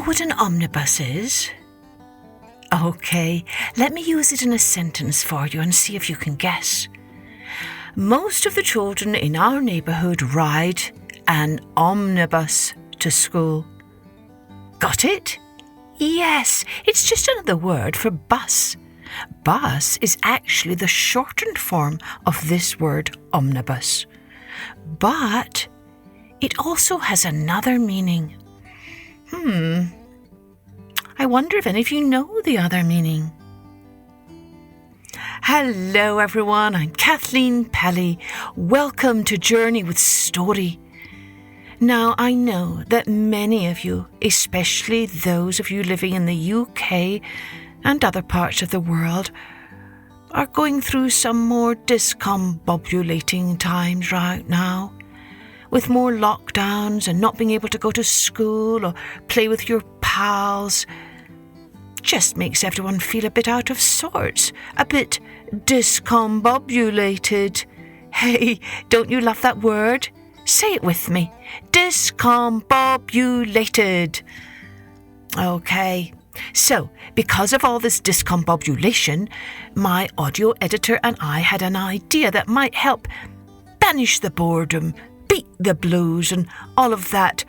what an omnibus is? OK, let me use it in a sentence for you and see if you can guess. Most of the children in our neighbourhood ride an omnibus to school. Got it? Yes, it's just another word for bus. Bus is actually the shortened form of this word omnibus. But it also has another meaning. I wonder if any of you know the other meaning. Hello everyone, I'm Kathleen Pelly. Welcome to Journey with Story. Now, I know that many of you, especially those of you living in the UK and other parts of the world, are going through some more discombobulating times right now, with more lockdowns and not being able to go to school or play with your pals. Just makes everyone feel a bit out of sorts, a bit discombobulated. Hey, don't you love that word? Say it with me. Discombobulated. Okay, so because of all this discombobulation, my audio editor and I had an idea that might help banish the boredom, beat the blues, and all of that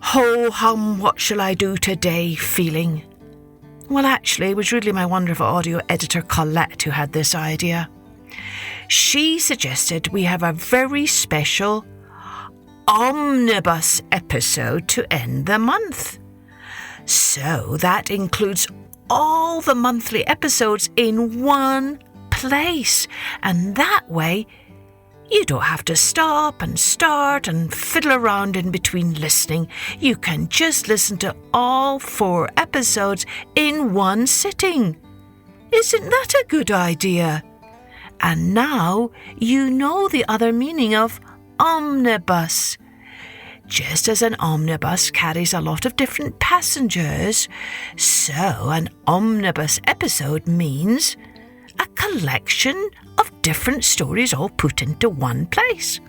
ho-hum, what shall I do today feeling. Well, actually, it was really my wonderful audio editor Colette who had this idea. She suggested we have a very special omnibus episode to end the month. So that includes all the monthly episodes in one place, and that way you don't have to stop and start and fiddle around in between listening. You can just listen to all 4 episodes in one sitting. Isn't that a good idea? And now you know the other meaning of omnibus. Just as an omnibus carries a lot of different passengers, so an omnibus episode means a collection of different stories all put into one place.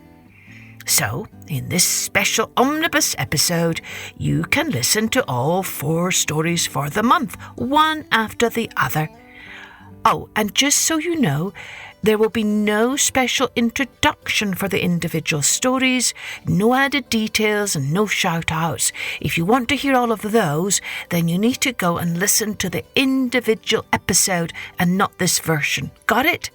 So, in this special omnibus episode, you can listen to all 4 stories for the month, one after the other. Oh, and just so you know, there will be no special introduction for the individual stories, no added details and no shout-outs. If you want to hear all of those, then you need to go and listen to the individual episode and not this version. Got it?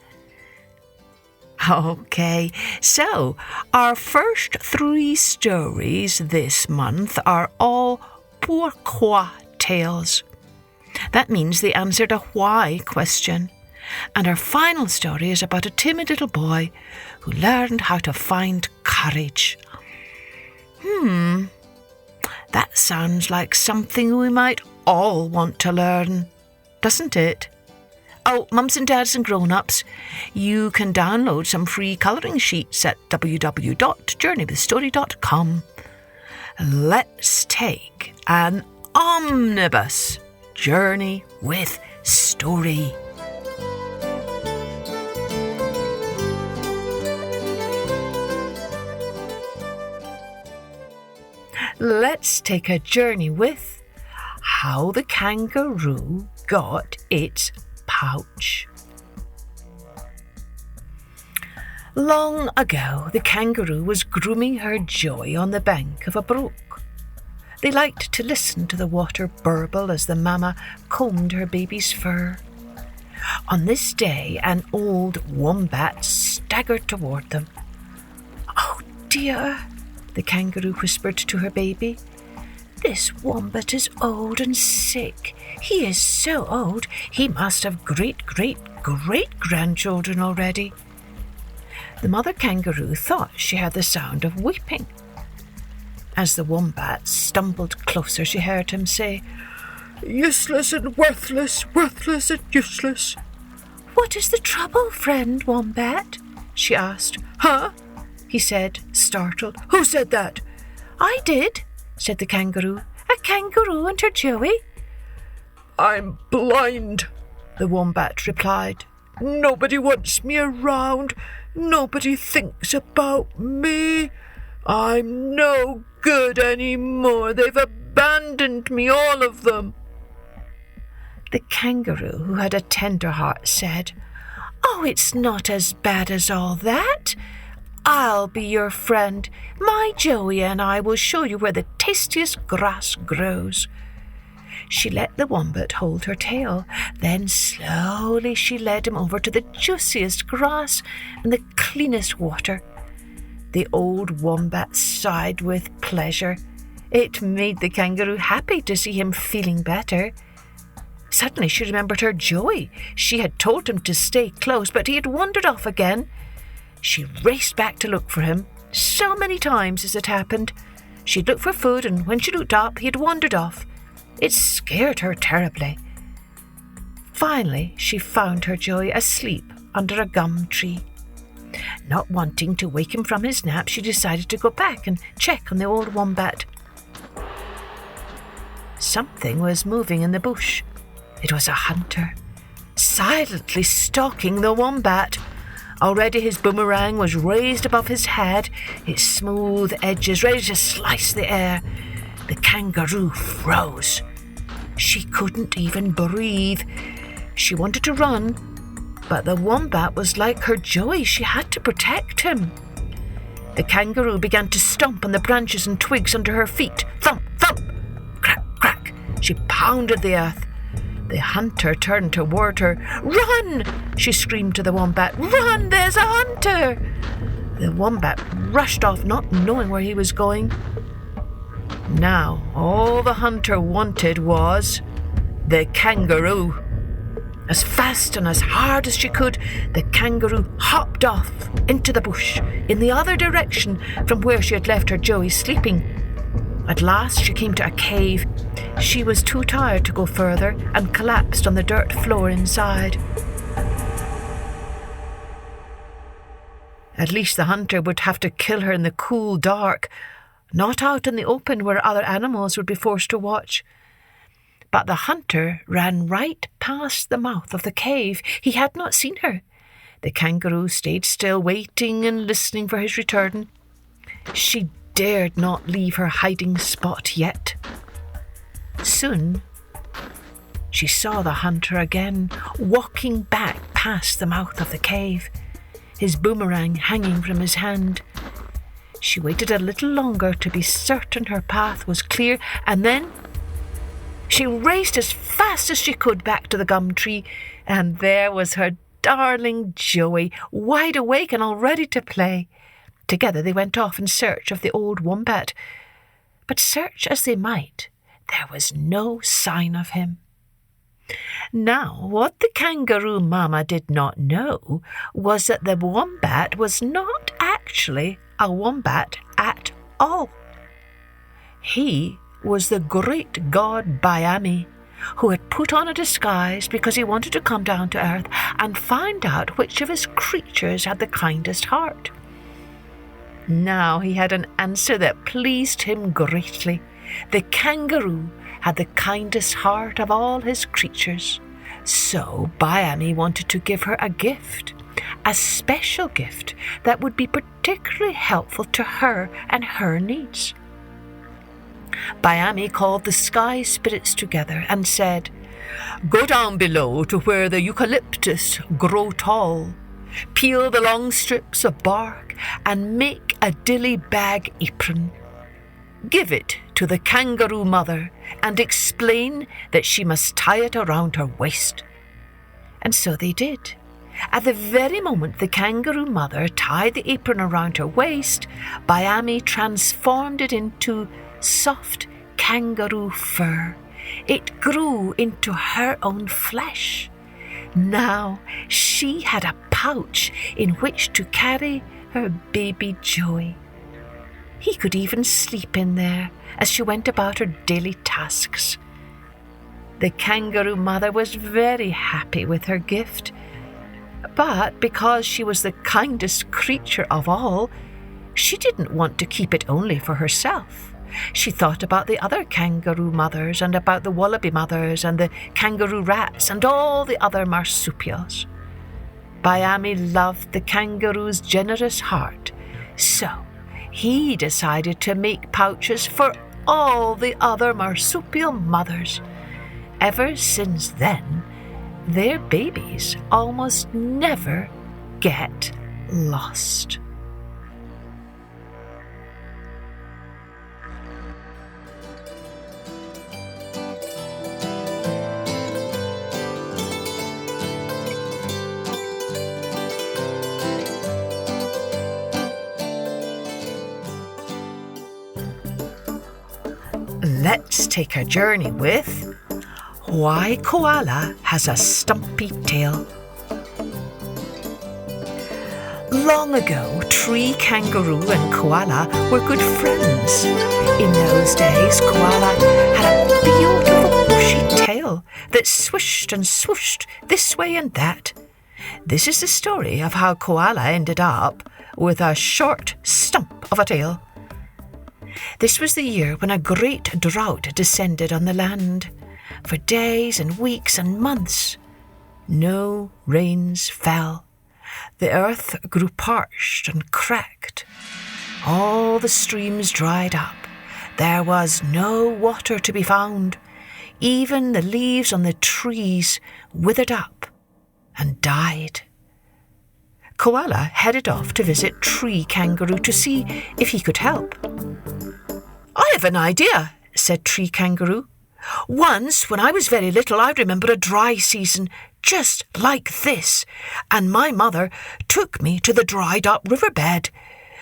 Okay, so our first 3 stories this month are all pourquoi tales. That means they answered a why question. And our final story is about a timid little boy who learned how to find courage. That sounds like something we might all want to learn, doesn't it? Oh, mums and dads and grown-ups, you can download some free colouring sheets at www.journeywithstory.com. Let's take an omnibus journey with story. Let's take a journey with How the Kangaroo Got Its Pouch. Long ago, the kangaroo was grooming her joy on the bank of a brook. They liked to listen to the water burble as the mama combed her baby's fur. On this day, an old wombat staggered toward them. "Oh dear," the kangaroo whispered to her baby. "This wombat is old and sick. He is so old, he must have great-great-great-grandchildren already." The mother kangaroo thought she heard the sound of weeping. As the wombat stumbled closer, she heard him say, "Useless and worthless, worthless and useless." "What is the trouble, friend wombat?" she asked. "Huh?" he said, startled. "Who said that?" "I did," said the kangaroo. "A kangaroo and her joey." "I'm blind," the wombat replied. "Nobody wants me around. Nobody thinks about me. I'm no good anymore. They've abandoned me, all of them." The kangaroo, who had a tender heart, said, "Oh, it's not as bad as all that. I'll be your friend. My Joey and I will show you where the tastiest grass grows." She let the wombat hold her tail. Then slowly she led him over to the juiciest grass and the cleanest water. The old wombat sighed with pleasure. It made the kangaroo happy to see him feeling better. Suddenly she remembered her Joey. She had told him to stay close, but he had wandered off again. She raced back to look for him. So many times as it happened. She'd looked for food, and when she looked up, he had wandered off. It scared her terribly. Finally, she found her Joey asleep under a gum tree. Not wanting to wake him from his nap, she decided to go back and check on the old wombat. Something was moving in the bush. It was a hunter, silently stalking the wombat. Already his boomerang was raised above his head, its smooth edges ready to slice the air. The kangaroo froze. She couldn't even breathe. She wanted to run, but the wombat was like her Joey. She had to protect him. The kangaroo began to stomp on the branches and twigs under her feet. Thump, thump, crack, crack. She pounded the earth. The hunter turned toward her. "Run!" she screamed to the wombat. "Run! There's a hunter!" The wombat rushed off, not knowing where he was going. Now, all the hunter wanted was the kangaroo. As fast and as hard as she could, the kangaroo hopped off into the bush in the other direction from where she had left her Joey sleeping. At last she came to a cave. She was too tired to go further and collapsed on the dirt floor inside. At least the hunter would have to kill her in the cool dark, not out in the open where other animals would be forced to watch. But the hunter ran right past the mouth of the cave. He had not seen her. The kangaroo stayed still, waiting and listening for his return. She dared not leave her hiding spot yet. Soon, she saw the hunter again, walking back past the mouth of the cave, his boomerang hanging from his hand. She waited a little longer to be certain her path was clear, and then she raced as fast as she could back to the gum tree, and there was her darling Joey, wide awake and all ready to play. Together they went off in search of the old wombat. But search as they might, there was no sign of him. Now, what the kangaroo mama did not know was that the wombat was not actually a wombat at all. He was the great god Bayami, who had put on a disguise because he wanted to come down to earth and find out which of his creatures had the kindest heart. Now he had an answer that pleased him greatly. The kangaroo had the kindest heart of all his creatures. So Bayami wanted to give her a gift, a special gift that would be particularly helpful to her and her needs. Bayami called the sky spirits together and said, "Go down below to where the eucalyptus grow tall. Peel the long strips of bark and make a dilly bag apron. Give it to the kangaroo mother and explain that she must tie it around her waist." And so they did. At the very moment the kangaroo mother tied the apron around her waist, Bayami transformed it into soft kangaroo fur. It grew into her own flesh. Now she had a pouch in which to carry her baby Joey. He could even sleep in there as she went about her daily tasks. The kangaroo mother was very happy with her gift, but because she was the kindest creature of all, she didn't want to keep it only for herself. She thought about the other kangaroo mothers and about the wallaby mothers and the kangaroo rats and all the other marsupials. Bayami loved the kangaroo's generous heart, so he decided to make pouches for all the other marsupial mothers. Ever since then, their babies almost never get lost. Let's take a journey with Why Koala Has a Stumpy Tail. Long ago, Tree Kangaroo and Koala were good friends. In those days, Koala had a beautiful bushy tail that swished and swooshed this way and that. This is the story of how Koala ended up with a short stump of a tail. This was the year when a great drought descended on the land. For days and weeks and months, no rains fell. The earth grew parched and cracked. All the streams dried up. There was no water to be found. Even the leaves on the trees withered up and died. Koala headed off to visit Tree Kangaroo to see if he could help. "I have an idea," said Tree Kangaroo. "Once, when I was very little, I remember a dry season just like this, and my mother took me to the dried-up riverbed.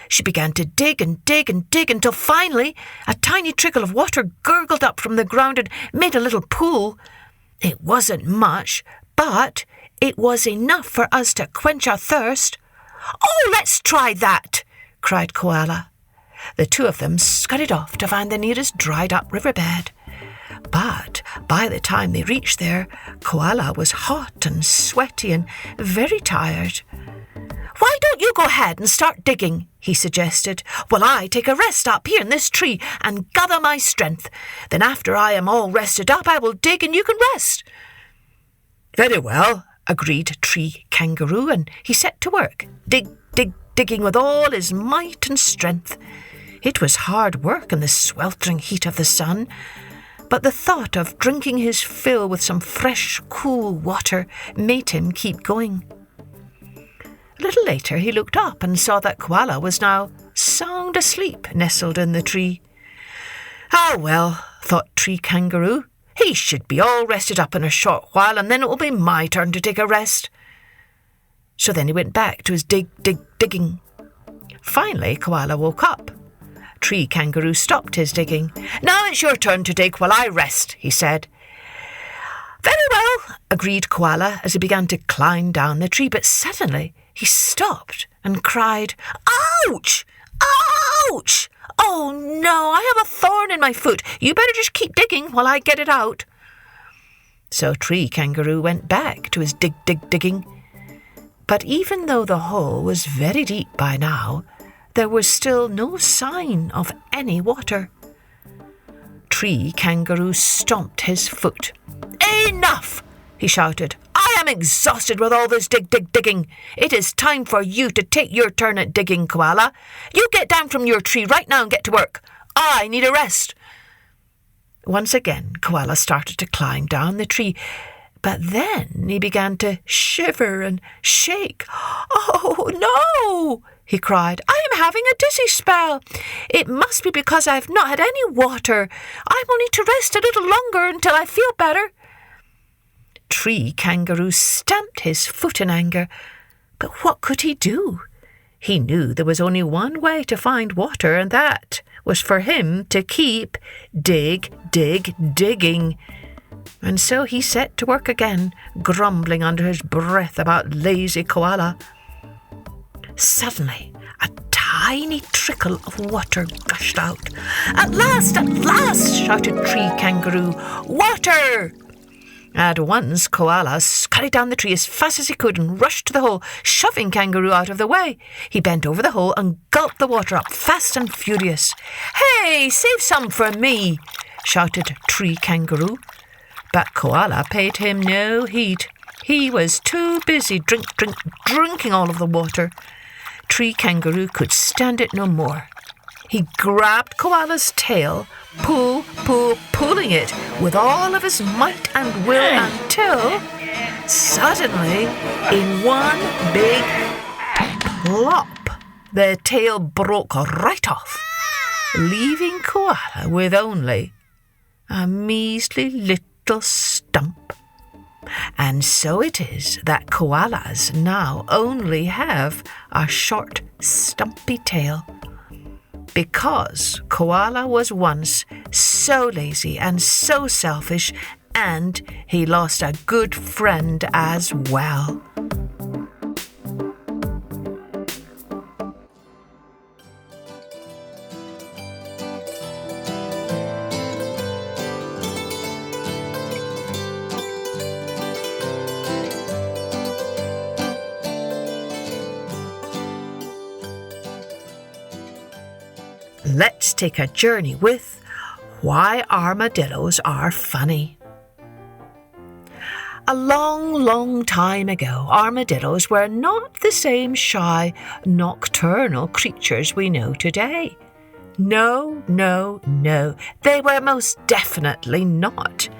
She began to dig and dig and dig until finally a tiny trickle of water gurgled up from the ground and made a little pool. It wasn't much, but it was enough for us to quench our thirst." "Oh, let's try that!" cried Koala. The two of them scurried off to find the nearest dried-up riverbed. But by the time they reached there, Koala was hot and sweaty and very tired. "Why don't you go ahead and start digging?" he suggested, "while I take a rest up here in this tree and gather my strength. Then after I am all rested up, I will dig and you can rest." "Very well," agreed Tree Kangaroo, and he set to work, digging with all his might and strength. It was hard work in the sweltering heat of the sun, but the thought of drinking his fill with some fresh, cool water made him keep going. A little later he looked up and saw that Koala was now sound asleep nestled in the tree. "Ah, well," thought Tree Kangaroo, "he should be all rested up in a short while, and then it will be my turn to take a rest." So then he went back to his digging. Finally, Koala woke up. Tree Kangaroo stopped his digging. "Now it's your turn to dig while I rest," he said. "Very well," agreed Koala as he began to climb down the tree, but suddenly he stopped and cried, "Ouch! Ouch! Oh no, I have a thorn in my foot. You better just keep digging while I get it out." So Tree Kangaroo went back to his digging. But even though the hole was very deep by now, there was still no sign of any water. Tree Kangaroo stomped his foot. "Enough!" he shouted. "I am exhausted with all this digging. It is time for you to take your turn at digging, Koala. You get down from your tree right now and get to work. I need a rest." Once again, Koala started to climb down the tree, but then he began to shiver and shake. "Oh, no!" he cried. "I am having a dizzy spell. It must be because I have not had any water. I will need to rest a little longer until I feel better." Tree Kangaroo stamped his foot in anger. But what could he do? He knew there was only one way to find water, and that was for him to keep digging. And so he set to work again, grumbling under his breath about lazy Koala. Suddenly, a tiny trickle of water gushed out. At last!" shouted Tree Kangaroo. "Water!" At once, Koala scurried down the tree as fast as he could and rushed to the hole, shoving Kangaroo out of the way. He bent over the hole and gulped the water up fast and furious. "Hey, save some for me!" shouted Tree Kangaroo. But Koala paid him no heed. He was too busy drinking all of the water. Tree Kangaroo could stand it no more. He grabbed Koala's tail, pulling it with all of his might and will until, suddenly, in one big plop, the tail broke right off, leaving Koala with only a measly little stump. And so it is that koalas now only have a short, stumpy tail, because Koala was once so lazy and so selfish, and he lost a good friend as well. Let's take a journey with Why Armadillos Are Funny. A long, long time ago, armadillos were not the same shy, nocturnal creatures we know today. No, they were most definitely not.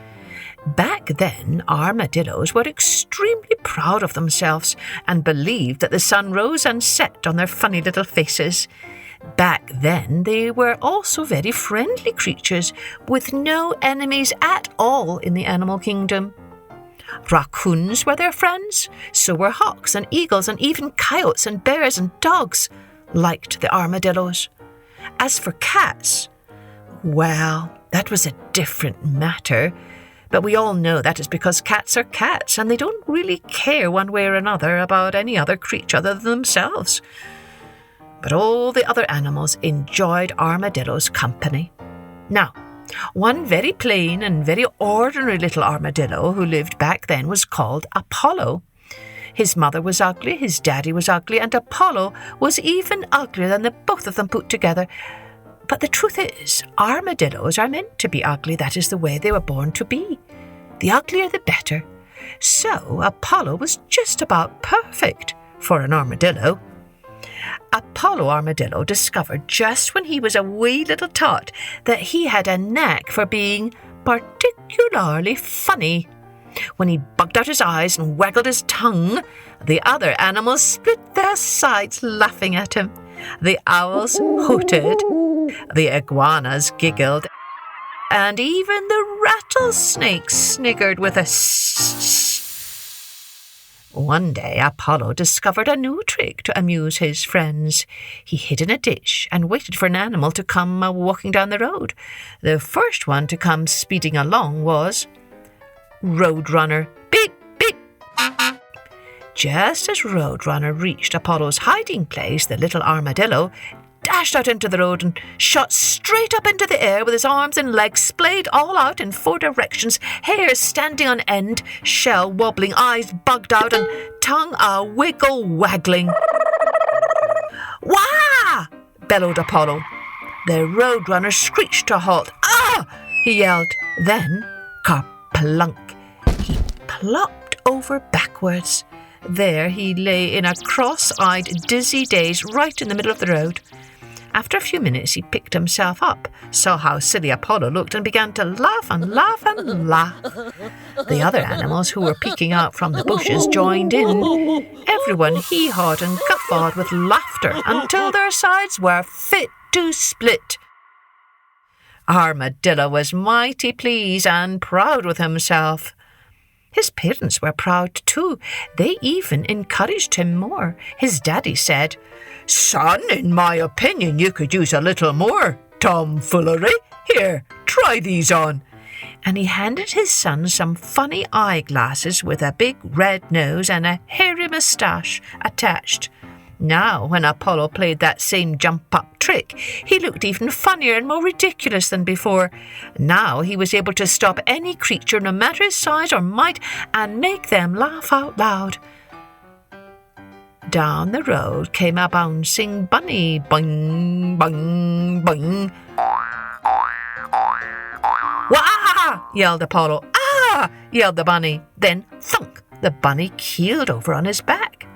Back then, armadillos were extremely proud of themselves and believed that the sun rose and set on their funny little faces. Back then, they were also very friendly creatures with no enemies at all in the animal kingdom. Raccoons were their friends, so were hawks and eagles, and even coyotes and bears and dogs liked the armadillos. As for cats, well, that was a different matter. But we all know that is because cats are cats, and they don't really care one way or another about any other creature other than themselves. But all the other animals enjoyed Armadillo's company. Now, one very plain and very ordinary little armadillo who lived back then was called Apollo. His mother was ugly, his daddy was ugly, and Apollo was even uglier than the both of them put together. But the truth is, armadillos are meant to be ugly. That is the way they were born to be. The uglier the better. So Apollo was just about perfect for an armadillo. Apollo Armadillo discovered just when he was a wee little tot that he had a knack for being particularly funny. When he bugged out his eyes and waggled his tongue, the other animals split their sides laughing at him. The owls hooted, the iguanas giggled, and even the rattlesnakes sniggered with a sss. One day Apollo discovered a new trick to amuse his friends. He hid in a ditch and waited for an animal to come walking down the road. The first one to come speeding along was Roadrunner. Beep, beep. Just as Roadrunner reached Apollo's hiding place, the little armadillo dashed out into the road and shot straight up into the air with his arms and legs splayed all out in 4 directions, hair standing on end, shell wobbling, eyes bugged out, and tongue a wiggle waggling. "Wah!" bellowed Apollo. The Roadrunner screeched to a halt. "Ah!" he yelled. Then, kerplunk, he plopped over backwards. There he lay in a cross-eyed, dizzy daze right in the middle of the road. After a few minutes, he picked himself up, saw how silly Apollo looked, and began to laugh and laugh and laugh. The other animals who were peeking out from the bushes joined in. Everyone hee-hawed and guffawed with laughter until their sides were fit to split. Armadillo was mighty pleased and proud with himself. His parents were proud too. They even encouraged him more. His daddy said, "Son, in my opinion, you could use a little more tomfoolery. Here, try these on." And he handed his son some funny eyeglasses with a big red nose and a hairy moustache attached. Now, when Apollo played that same jump-up trick, he looked even funnier and more ridiculous than before. Now he was able to stop any creature, no matter his size or might, and make them laugh out loud. Down the road came a bouncing bunny. Boing, boing, boing. "Wah!" yelled Apollo. "Ah!" yelled the bunny. Then, thunk, the bunny keeled over on his back.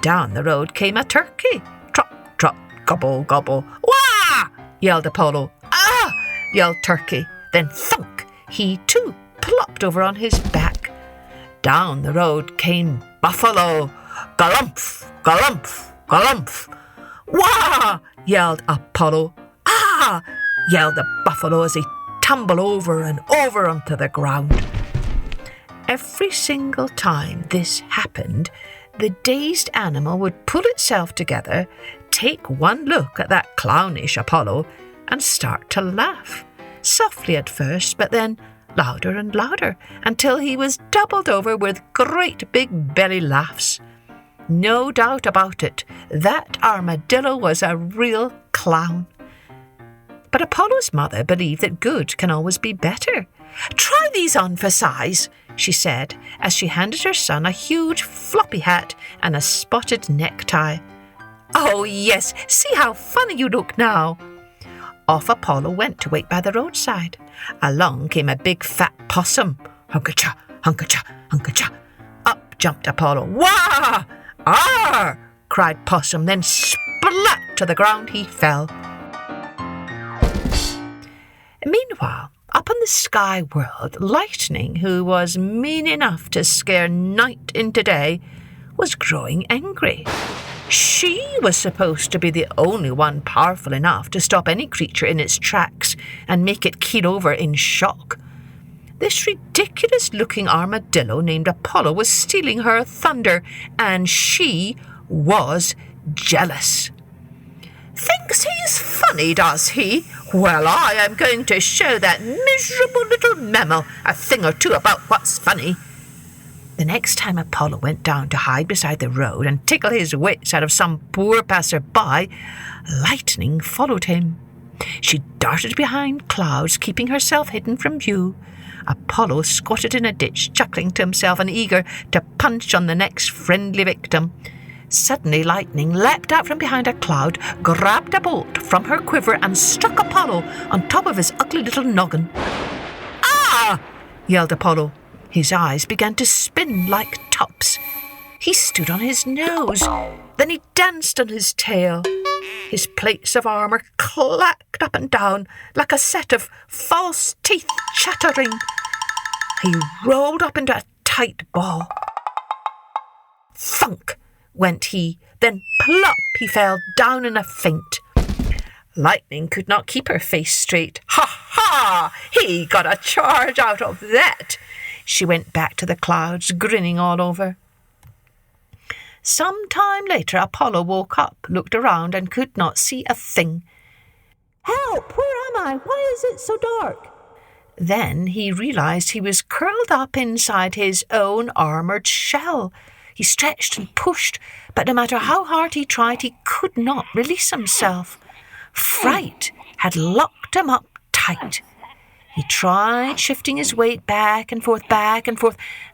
Down the road came a turkey. Trot, trot, gobble, gobble. yelled Apollo. Ah! Yelled Turkey. Then thunk! He too plopped over on his back. Down the road came Buffalo. Galumph! Galumph! Galumph! Wah! Yelled Apollo. Ah! Yelled the buffalo as he tumbled over and over onto the ground. Every single time this happened, the dazed animal would pull itself together, take one look at that clownish Apollo, and start to laugh. Softly at first, but then louder and louder, until he was doubled over with great big belly laughs. No doubt about it, that armadillo was a real clown. But Apollo's mother believed that good can always be better. "Try these on for size," she said, as she handed her son a huge floppy hat and a spotted necktie. "Oh, yes, see how funny you look now." Off Apollo went to wait by the roadside. Along came a big fat possum. Hunka-cha, hunka-cha, hunka-cha. Up jumped Apollo. "Wah! Arr!" cried Possum, then splat to the ground he fell. Meanwhile, up in the sky world, Lightning, who was mean enough to scare night into day, was growing angry. She was supposed to be the only one powerful enough to stop any creature in its tracks and make it keel over in shock. This ridiculous-looking armadillo named Apollo was stealing her thunder, and she was jealous. "Thinks he's funny, does he? Well, I am going to show that miserable little mammal a thing or two about what's funny." The next time Apollo went down to hide beside the road and tickle his wits out of some poor passer-by, Lightning followed him. She darted behind clouds, keeping herself hidden from view. Apollo squatted in a ditch, chuckling to himself and eager to punch on the next friendly victim. Suddenly Lightning leapt out from behind a cloud, grabbed a bolt from her quiver and struck Apollo on top of his ugly little noggin. "Ah!" yelled Apollo. His eyes began to spin like tops. He stood on his nose. Then he danced on his tail. His plates of armour clacked up and down like a set of false teeth chattering. He rolled up into a tight ball. Thunk went he, then plop he fell down in a faint. Lightning could not keep her face straight. "Ha ha! He got a charge out of that!" She went back to the clouds, grinning all over. Some time later, Apollo woke up, looked around, and could not see a thing. "Help! Where am I? Why is it so dark?" Then he realized he was curled up inside his own armoured shell. He stretched and pushed, but no matter how hard he tried, he could not release himself. Fright had locked him up tight. He tried shifting his weight back and forth,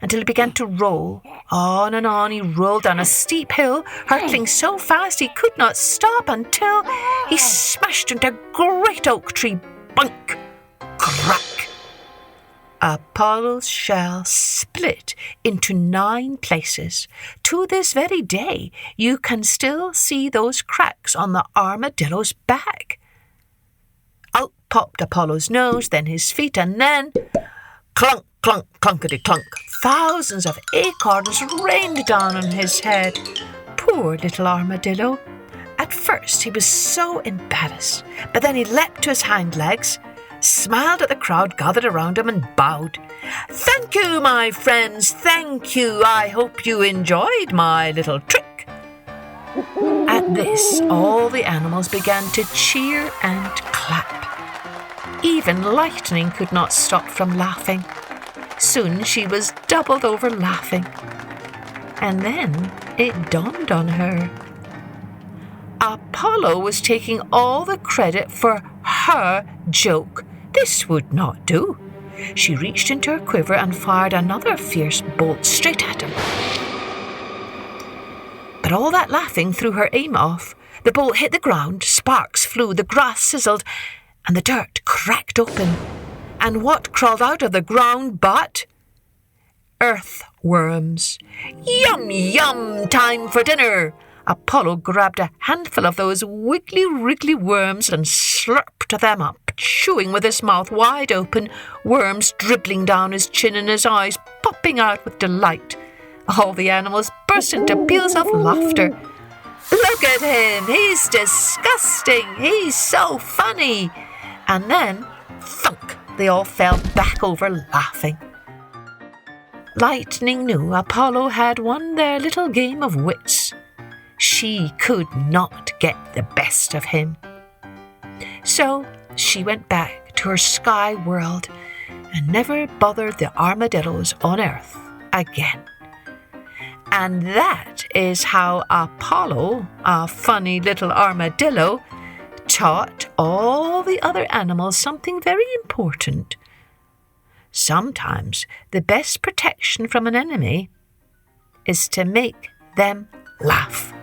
until he began to roll. On and on he rolled down a steep hill, hurtling so fast he could not stop until he smashed into a great oak tree. Bunk! Crack! Apollo's shell split into 9 places. To this very day, you can still see those cracks on the armadillo's back. Out popped Apollo's nose, then his feet, and then clunk, clunk, clunkety-clunk. Thousands of acorns rained down on his head. Poor little armadillo. At first he was so embarrassed, but then he leapt to his hind legs, smiled at the crowd gathered around him, and bowed. "Thank you, my friends, thank you. I hope you enjoyed my little trick." At this, all the animals began to cheer and clap. Even Lightning could not stop from laughing. Soon she was doubled over laughing. And then it dawned on her. Apollo was taking all the credit for her joke. This would not do. She reached into her quiver and fired another fierce bolt straight at him. But all that laughing threw her aim off. The bolt hit the ground, sparks flew, the grass sizzled, and the dirt cracked open. And what crawled out of the ground but earthworms. "Yum, yum, time for dinner!" Apollo grabbed a handful of those wiggly worms and slurped them up, chewing with his mouth wide open, worms dribbling down his chin and his eyes popping out with delight. All the animals burst into peals of laughter. "Look at him! He's disgusting! He's so funny!" And then, thunk, they all fell back over laughing. Lightning knew Apollo had won their little game of wits. She could not get the best of him. So she went back to her sky world and never bothered the armadillos on Earth again. And that is how Apollo, a funny little armadillo, taught all the other animals something very important. Sometimes the best protection from an enemy is to make them laugh.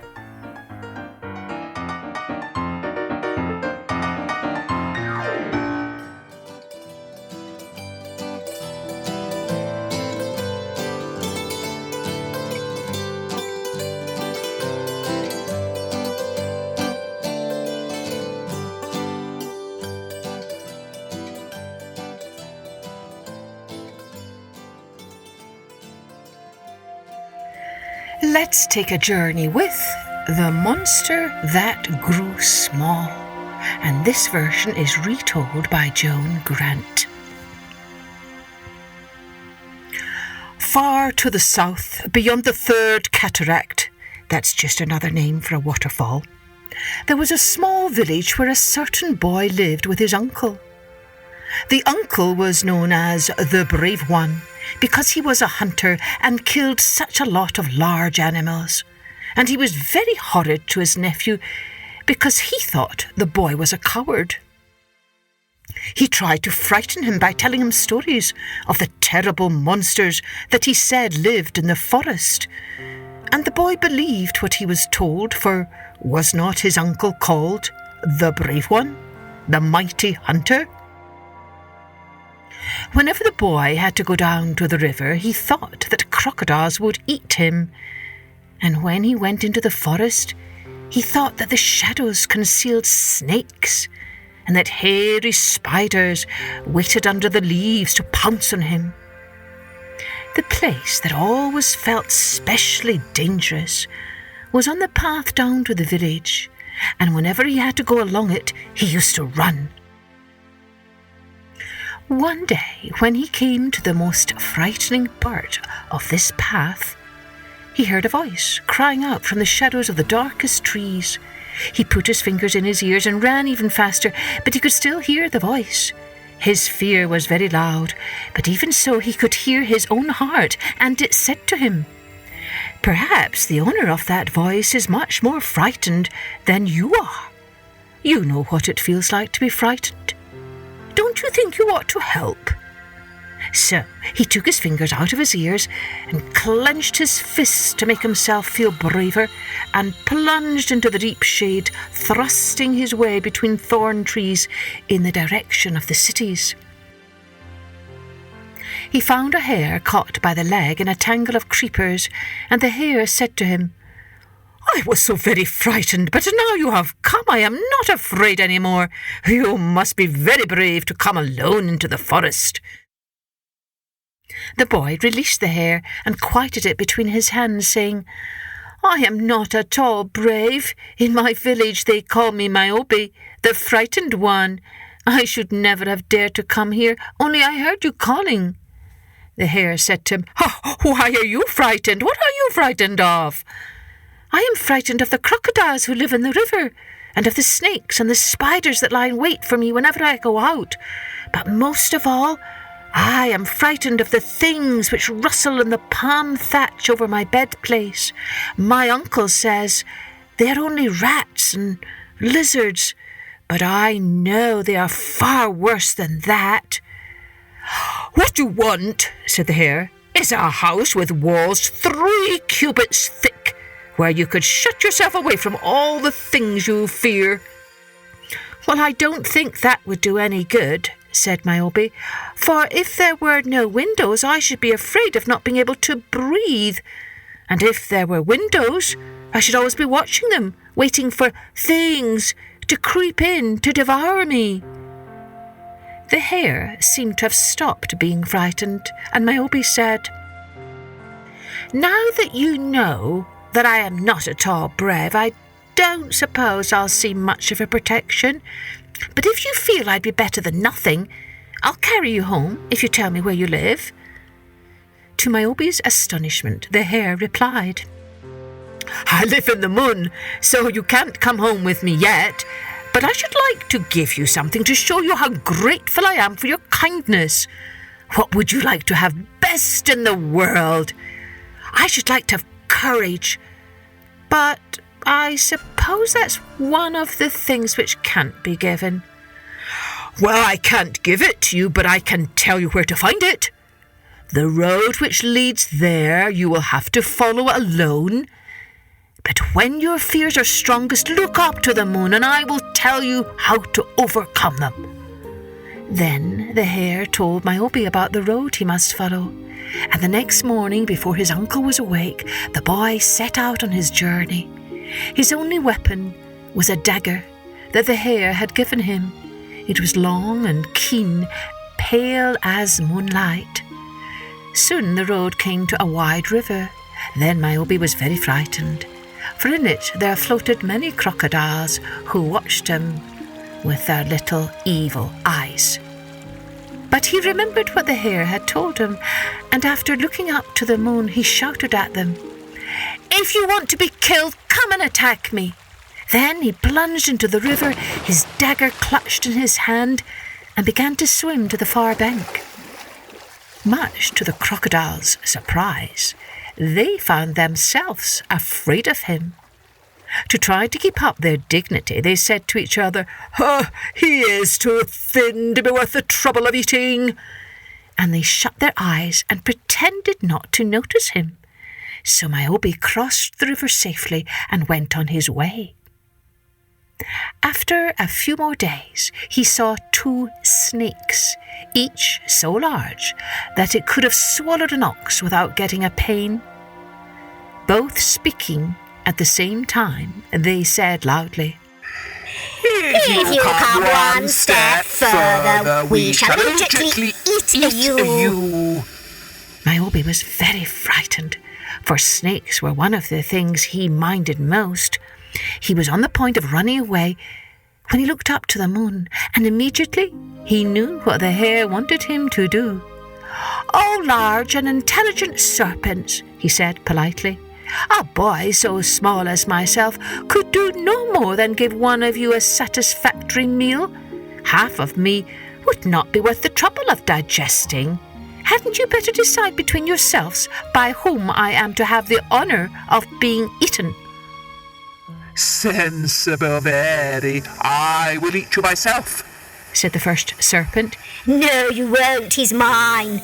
Let's take a journey with The Monster That Grew Small, and this version is retold by Joan Grant. Far to the south, beyond the third cataract, that's just another name for a waterfall, there was a small village where a certain boy lived with his uncle. The uncle was known as the Brave One, because he was a hunter and killed such a lot of large animals, and he was very horrid to his nephew because he thought the boy was a coward. He tried to frighten him by telling him stories of the terrible monsters that he said lived in the forest, and the boy believed what he was told, for was not his uncle called the Brave One, the mighty hunter? Whenever the boy had to go down to the river, he thought that crocodiles would eat him. And when he went into the forest, he thought that the shadows concealed snakes and that hairy spiders waited under the leaves to pounce on him. The place that always felt specially dangerous was on the path down to the village, and whenever he had to go along it, he used to run. One day, when he came to the most frightening part of this path, he heard a voice crying out from the shadows of the darkest trees. He put his fingers in his ears and ran even faster, but he could still hear the voice. His fear was very loud, but even so he could hear his own heart, and it said to him, "Perhaps the owner of that voice is much more frightened than you are. You know what it feels like to be frightened. Don't you think you ought to help?" So he took his fingers out of his ears and clenched his fists to make himself feel braver, and plunged into the deep shade, thrusting his way between thorn trees in the direction of the cities. He found a hare caught by the leg in a tangle of creepers, and the hare said to him, "I was so very frightened, but now you have come, I am not afraid any more. You must be very brave to come alone into the forest." The boy released the hare and quieted it between his hands, saying, "I am not at all brave. In my village they call me Niobe, the frightened one. I should never have dared to come here, only I heard you calling." The hare said to him, "Oh, why are you frightened? What are you frightened of?" "I am frightened of the crocodiles who live in the river, and of the snakes and the spiders that lie in wait for me whenever I go out. But most of all, I am frightened of the things which rustle in the palm thatch over my bedplace. My uncle says they are only rats and lizards, but I know they are far worse than that." "What you want," said the hare, "is a house with walls 3 cubits thick, where you could shut yourself away from all the things you fear." "Well, I don't think that would do any good," said Niobe, "for if there were no windows, I should be afraid of not being able to breathe. And if there were windows, I should always be watching them, waiting for things to creep in to devour me. The hare seemed to have stopped being frightened, and Niobe said, "Now that you know that I am not at all brave, I don't suppose I'll see much of a protection. But if you feel I'd be better than nothing, I'll carry you home if you tell me where you live." To Niobe's astonishment, the hare replied, "I live in the moon, so you can't come home with me yet. But I should like to give you something to show you how grateful I am for your kindness. What would you like to have best in the world? I should like to have courage. But I suppose that's one of the things which can't be given." "Well, I can't give it to you, but I can tell you where to find it. The road which leads there you will have to follow alone. But when your fears are strongest, look up to the moon, and I will tell you how to overcome them." Then the hare told Niobe about the road he must follow, and the next morning, before his uncle was awake, the boy set out on his journey. His only weapon was a dagger that the hare had given him. It was long and keen, pale as moonlight. Soon the road came to a wide river. Then Niobe was very frightened, for in it there floated many crocodiles who watched him with their little evil eyes. But he remembered what the hare had told him, and after looking up to the moon, he shouted at them, "If you want to be killed, come and attack me." Then he plunged into the river, his dagger clutched in his hand, and began to swim to the far bank. Much to the crocodiles' surprise, they found themselves afraid of him. To try to keep up their dignity, they said to each other, "Oh, he is too thin to be worth the trouble of eating." And they shut their eyes and pretended not to notice him. So Niobe crossed the river safely and went on his way. After a few more days, he saw 2 snakes, each so large that it could have swallowed an ox without getting a pain. Both speaking at the same time, they said loudly, "If you come one step further, we shall immediately eat you." Niobe was very frightened, for snakes were one of the things he minded most. He was on the point of running away when he looked up to the moon, and immediately he knew what the hare wanted him to do. "Oh, large and intelligent serpents," he said politely, "a boy so small as myself could do no more than give one of you a satisfactory meal. Half of me would not be worth the trouble of digesting. Hadn't you better decide between yourselves by whom I am to have the honour of being eaten?" "Sensible very. I will eat you myself," said the first serpent. "No, you won't. He's mine,"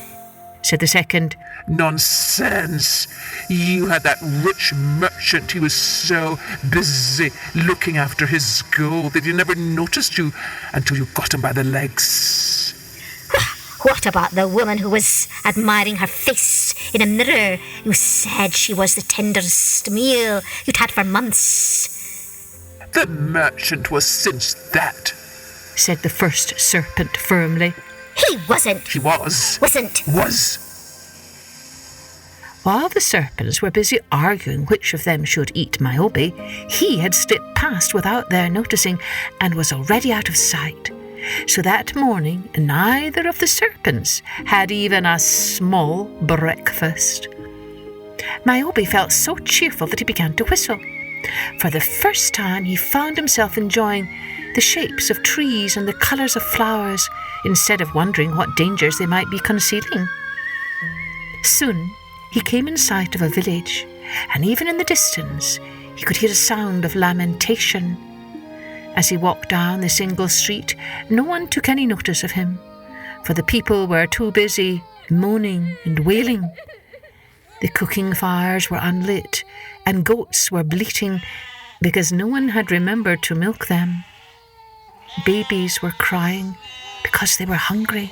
said the second. "Nonsense. You had that rich merchant. He was so busy looking after his gold that he never noticed you until you got him by the legs." "What about the woman who was admiring her face in a mirror? You said she was the tenderest meal you'd had for months." "The merchant was since that," said the first serpent firmly. "He wasn't." "He was." "Wasn't." "Was." While the serpents were busy arguing which of them should eat Niobe, he had slipped past without their noticing and was already out of sight. So that morning neither of the serpents had even a small breakfast. Niobe felt so cheerful that he began to whistle. For the first time he found himself enjoying the shapes of trees and the colours of flowers, instead of wondering what dangers they might be concealing. Soon he came in sight of a village, and even in the distance he could hear a sound of lamentation. As he walked down the single street, no one took any notice of him, for the people were too busy moaning and wailing. The cooking fires were unlit, and goats were bleating because no one had remembered to milk them. Babies were crying because they were hungry,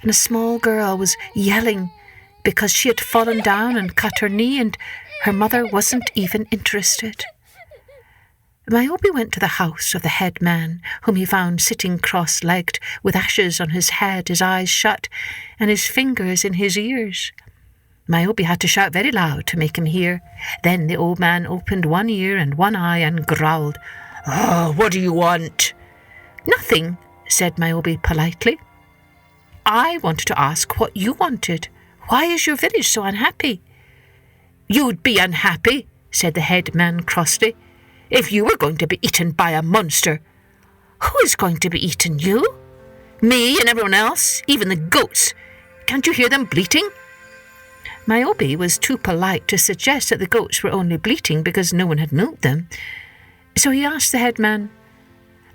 and a small girl was yelling because she had fallen down and cut her knee, and Her mother wasn't even interested. Niobe went to the house of the head man, whom he found sitting cross-legged, with ashes on his head, his eyes shut, and his fingers in his ears. Niobe had to shout very loud to make him hear. Then the old man opened one ear and one eye and growled, "Oh, what do you want?" "Nothing," said Niobe politely. "I wanted to ask what you wanted. Why is your village so unhappy?" "You'd be unhappy," said the head man crossly, "if you were going to be eaten by a monster." "Who is going to be eaten, you?" "Me and everyone else, even the goats. Can't you hear them bleating?" Niobe was too polite to suggest that the goats were only bleating because no one had milked them. So he asked the head man,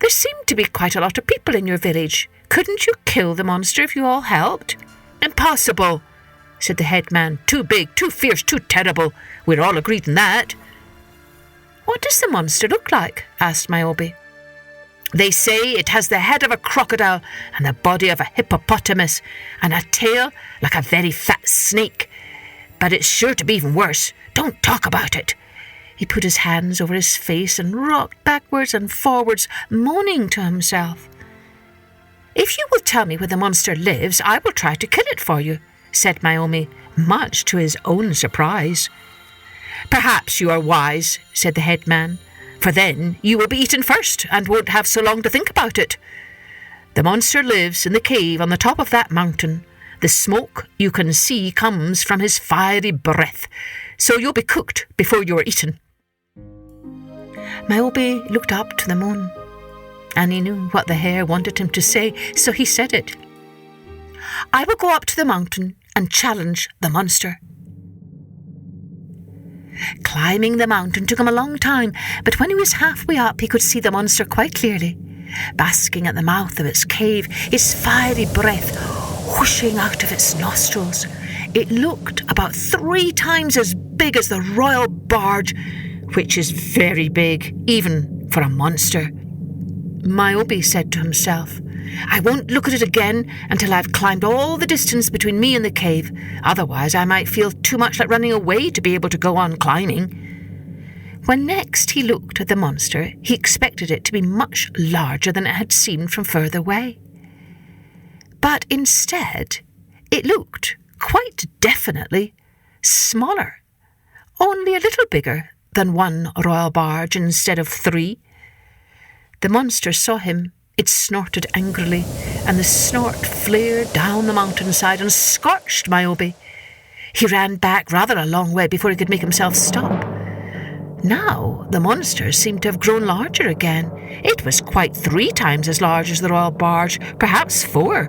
"There seem to be quite a lot of people in your village. Couldn't you kill the monster if you all helped?" "Impossible," said the head man. "Too big, too fierce, too terrible. We're all agreed on that." "What does the monster look like?" asked Niobe. "They say it has the head of a crocodile and the body of a hippopotamus and a tail like a very fat snake. But it's sure to be even worse. Don't talk about it." He put his hands over his face and rocked backwards and forwards, moaning to himself. "If you will tell me where the monster lives, I will try to kill it for you," said Niobe, much to his own surprise. "Perhaps you are wise," said the head man, "for then you will be eaten first and won't have so long to think about it. The monster lives in the cave on the top of that mountain. The smoke you can see comes from his fiery breath, so you'll be cooked before you are eaten." Niobe looked up to the moon, and he knew what the hare wanted him to say, so he said it. "I will go up to the mountain and challenge the monster." Climbing the mountain took him a long time, but when he was halfway up he could see the monster quite clearly, basking at the mouth of its cave, its fiery breath whooshing out of its nostrils. It looked about 3 times as big as the royal barge, which is very big, even for a monster. Niobe said to himself, "I won't look at it again until I've climbed all the distance between me and the cave. Otherwise I might feel too much like running away to be able to go on climbing." When next he looked at the monster, he expected it to be much larger than it had seemed from further away. But instead, it looked quite definitely smaller, only a little bigger than 1 royal barge instead of 3. The monster saw him. It snorted angrily, and the snort flared down the mountainside and scorched Niobe. He ran back rather a long way before he could make himself stop. Now the monster seemed to have grown larger again. It was quite 3 times as large as the royal barge, perhaps 4.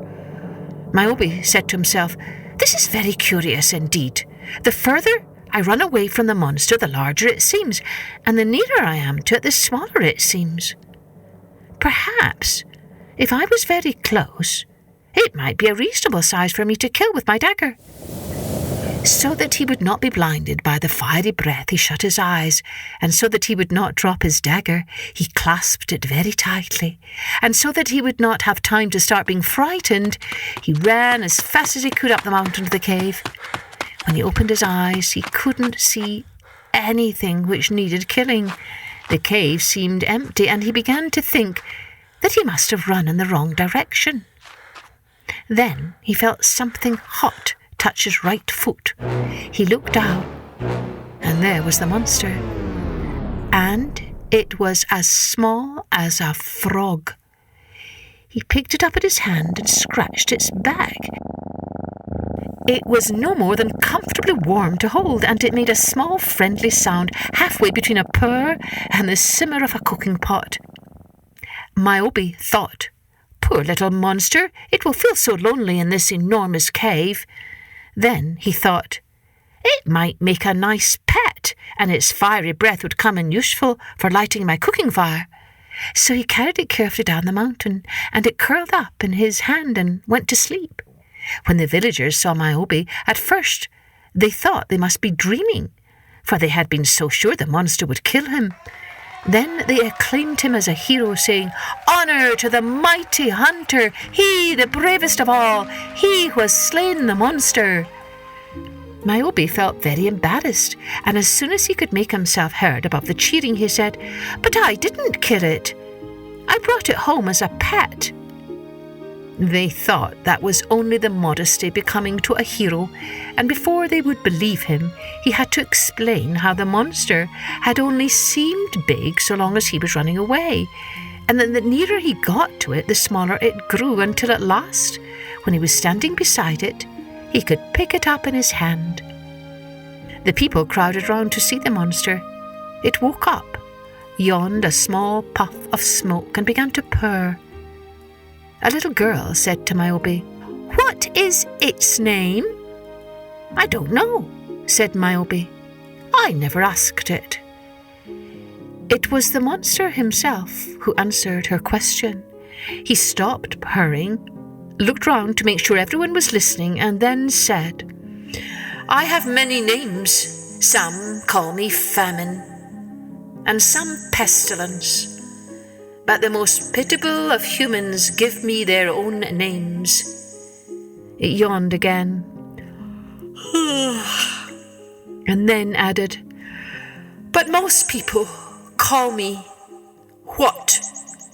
Niobe said to himself, "This is very curious indeed. The further I run away from the monster, the larger it seems, and the nearer I am to it, the smaller it seems. Perhaps, if I was very close, it might be a reasonable size for me to kill with my dagger." So that he would not be blinded by the fiery breath, he shut his eyes, and so that he would not drop his dagger, he clasped it very tightly, and so that he would not have time to start being frightened, he ran as fast as he could up the mountain to the cave. When he opened his eyes, he couldn't see anything which needed killing. The cave seemed empty, and he began to think that he must have run in the wrong direction. Then he felt something hot touch his right foot. He looked down, and there was the monster. And it was as small as a frog. He picked it up in his hand and scratched its back. It was no more than comfortably warm to hold, and it made a small friendly sound halfway between a purr and the simmer of a cooking pot. Niobe thought, "Poor little monster, it will feel so lonely in this enormous cave." Then he thought, "It might make a nice pet, and its fiery breath would come in useful for lighting my cooking fire." So he carried it carefully down the mountain, and it curled up in his hand and went to sleep. When the villagers saw Niobe, at first they thought they must be dreaming, for they had been so sure the monster would kill him. Then they acclaimed him as a hero, saying, "Honour to the mighty hunter, he the bravest of all, he who has slain the monster." Niobe felt very embarrassed, and as soon as he could make himself heard above the cheering, he said, "But I didn't kill it. I brought it home as a pet." They thought that was only the modesty becoming to a hero, and before they would believe him, he had to explain how the monster had only seemed big so long as he was running away, and then the nearer he got to it, the smaller it grew until at last, when he was standing beside it, he could pick it up in his hand. The people crowded round to see the monster. It woke up, yawned a small puff of smoke, and began to purr. A little girl said to Niobe, "What is its name?" "I don't know," said Niobe. "I never asked it." It was the monster himself who answered her question. He stopped purring, looked round to make sure everyone was listening, and then said, "I have many names. Some call me Famine, and some Pestilence. But the most pitiable of humans give me their own names." It yawned again, and then added, "But most people call me What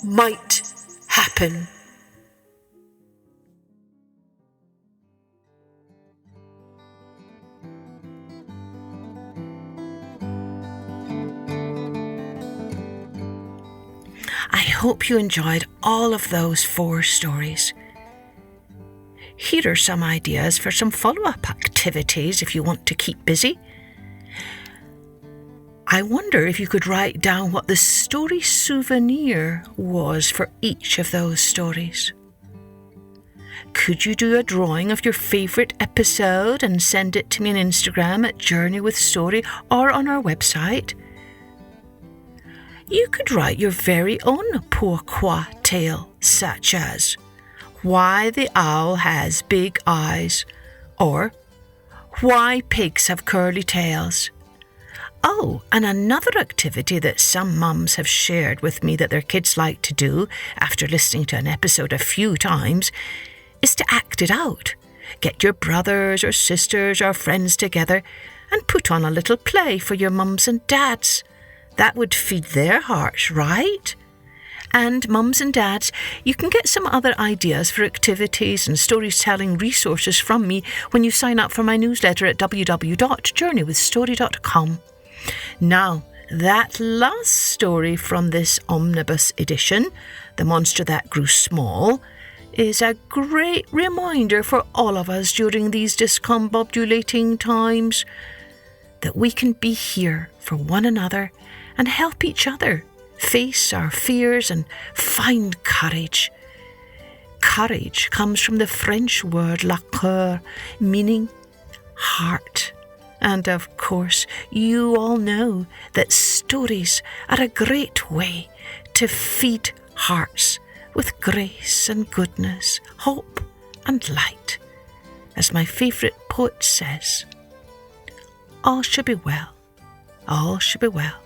Might Happen." I hope you enjoyed all of those 4 stories. Here are some ideas for some follow-up activities if you want to keep busy. I wonder if you could write down what the story souvenir was for each of those stories. Could you do a drawing of your favourite episode and send it to me on Instagram at Journey with Story or on our website? You could write your very own pourquoi tale, such as Why the Owl Has Big Eyes, or Why Pigs Have Curly Tails. Oh, and another activity that some mums have shared with me that their kids like to do after listening to an episode a few times is to act it out. Get your brothers or sisters or friends together and put on a little play for your mums and dads. That would feed their hearts, right? And mums and dads, you can get some other ideas for activities and storytelling resources from me when you sign up for my newsletter at www.journeywithstory.com. Now, that last story from this Omnibus edition, The Monster That Grew Small, is a great reminder for all of us during these discombobulating times that we can be here for one another and help each other face our fears and find courage. Courage comes from the French word la coeur, meaning heart. And of course, you all know that stories are a great way to feed hearts with grace and goodness, hope and light. As my favourite poet says, all shall be well, all shall be well,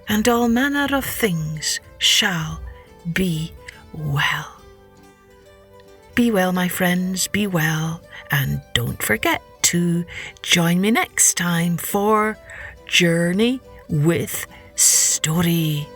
and all manner of things shall be well. Be well, my friends, be well, and don't forget to join me next time for Journey with Story.